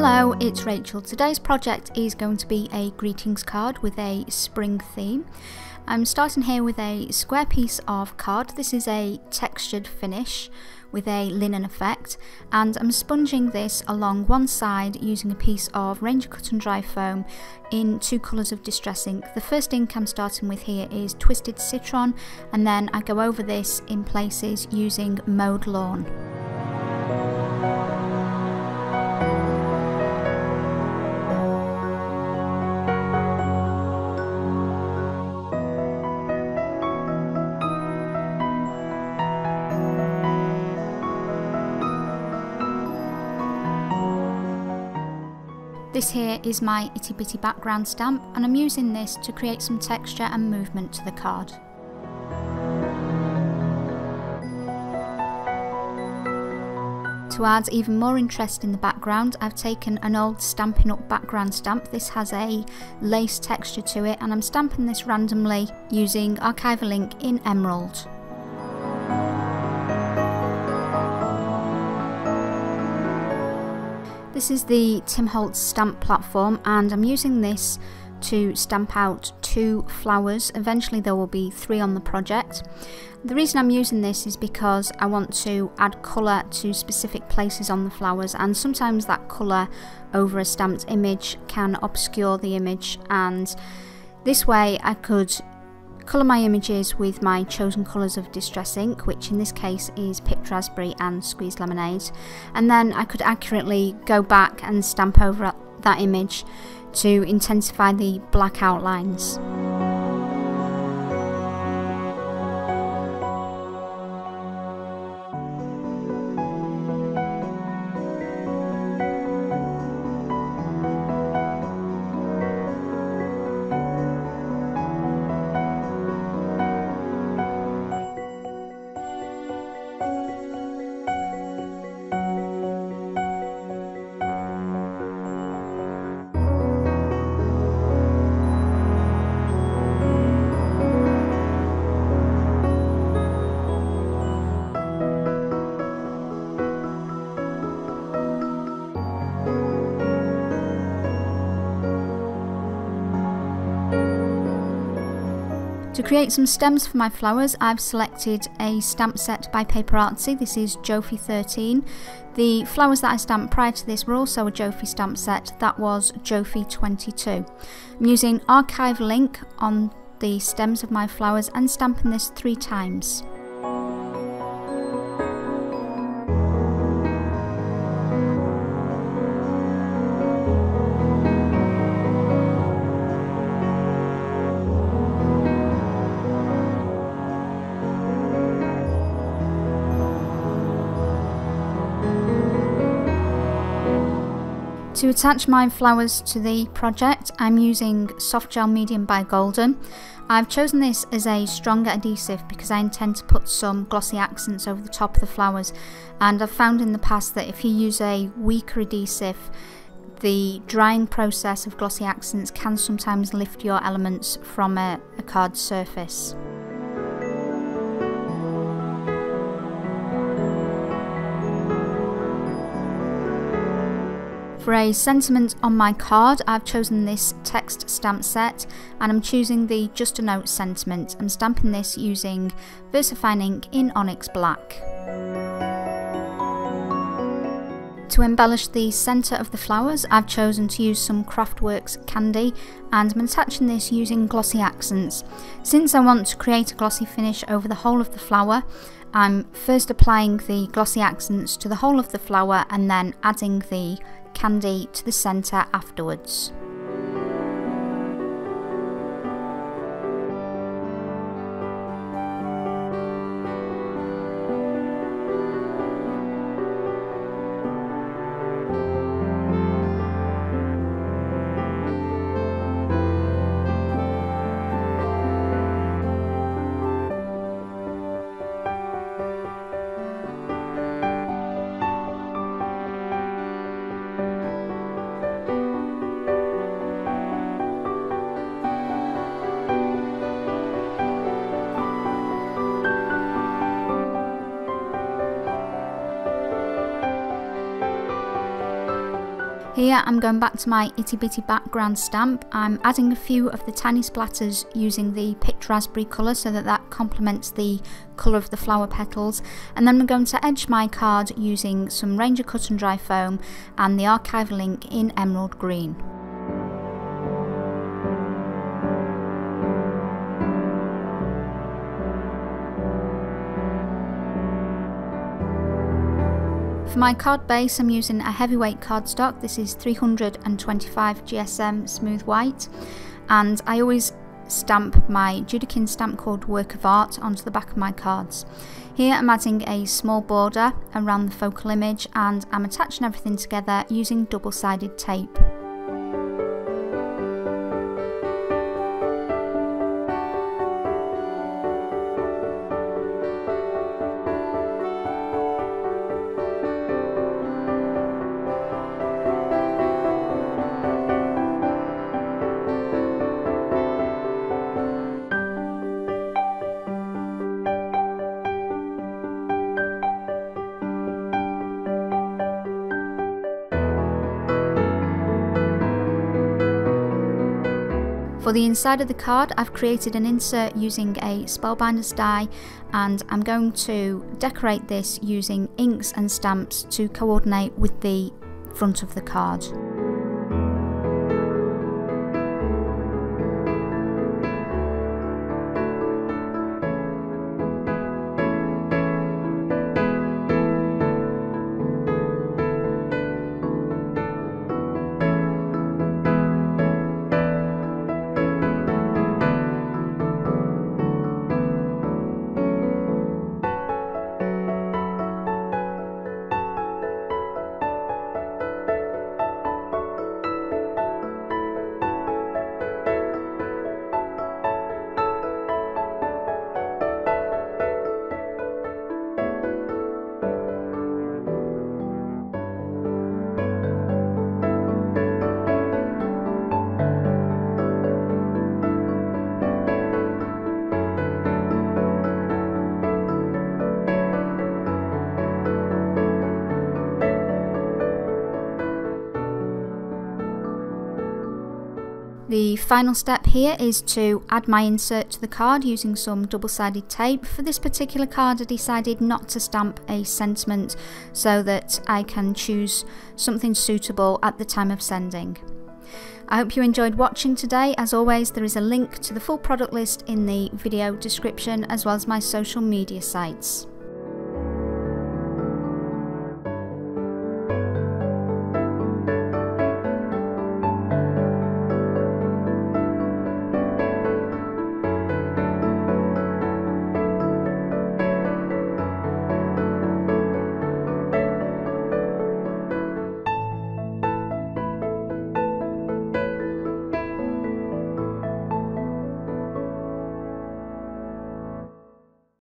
Hello, it's Rachel. Today's project is going to be a greetings card with a spring theme. I'm starting here with a square piece of card. This is a textured finish with a linen effect, and I'm sponging this along one side using a piece of Ranger Cut and Dry foam in two colours of distress ink. The first ink I'm starting with here is Twisted Citron, and then I go over this in places using Mowed Lawn. This here is my itty bitty background stamp, and I'm using this to create some texture and movement to the card. To add even more interest in the background, I've taken an old Stampin Up background stamp. This has a lace texture to it, and I'm stamping this randomly using archival ink in Emerald. This is the Holtz stamp platform, and I'm using this to stamp out 2 flowers. Eventually there will be 3 on the project. The reason I'm using this is because I want to add colour to specific places on the flowers, and sometimes that colour over a stamped image can obscure the image, and this way I could colour my images with my chosen colours of distress ink, which in this case is Picked Raspberry and Squeezed Lemonade, and then I could accurately go back and stamp over that image to intensify the black outlines. To create some stems for my flowers, I've selected a stamp set by PaperArtsy. This is JOFY 13. The flowers that I stamped prior to this were also a JOFY stamp set. That was JOFY 22. I'm using archival ink on the stems of my flowers and stamping this 3 times. To attach my flowers to the project, I'm using Soft Gel Medium by Golden. I've chosen this as a stronger adhesive because I intend to put some glossy accents over the top of the flowers, and I've found in the past that if you use a weaker adhesive, the drying process of glossy accents can sometimes lift your elements from a card surface. For a sentiment on my card, I've chosen this text stamp set, and I'm choosing the Just a Note sentiment. I'm stamping this using VersaFine ink in Onyx Black. To embellish the centre of the flowers, I've chosen to use some Craftworks candy, and I'm attaching this using glossy accents. Since I want to create a glossy finish over the whole of the flower, I'm first applying the glossy accents to the whole of the flower and then adding the candy to the centre afterwards. Here I'm going back to my itty bitty background stamp. I'm adding a few of the tiny splatters using the picked raspberry colour so that complements the colour of the flower petals, and then I'm going to edge my card using some Ranger cut and dry foam and the archive link in emerald green. For my card base, I'm using a heavyweight cardstock. This is 325 GSM smooth white, and I always stamp my Judekin stamp called Work of Art onto the back of my cards. Here I'm adding a small border around the focal image, and I'm attaching everything together using double-sided tape. For the inside of the card, I've created an insert using a Spellbinders die, and I'm going to decorate this using inks and stamps to coordinate with the front of the card. The final step here is to add my insert to the card using some double-sided tape. For this particular card I decided not to stamp a sentiment so that I can choose something suitable at the time of sending. I hope you enjoyed watching today. As always, there is a link to the full product list in the video description as well as my social media sites.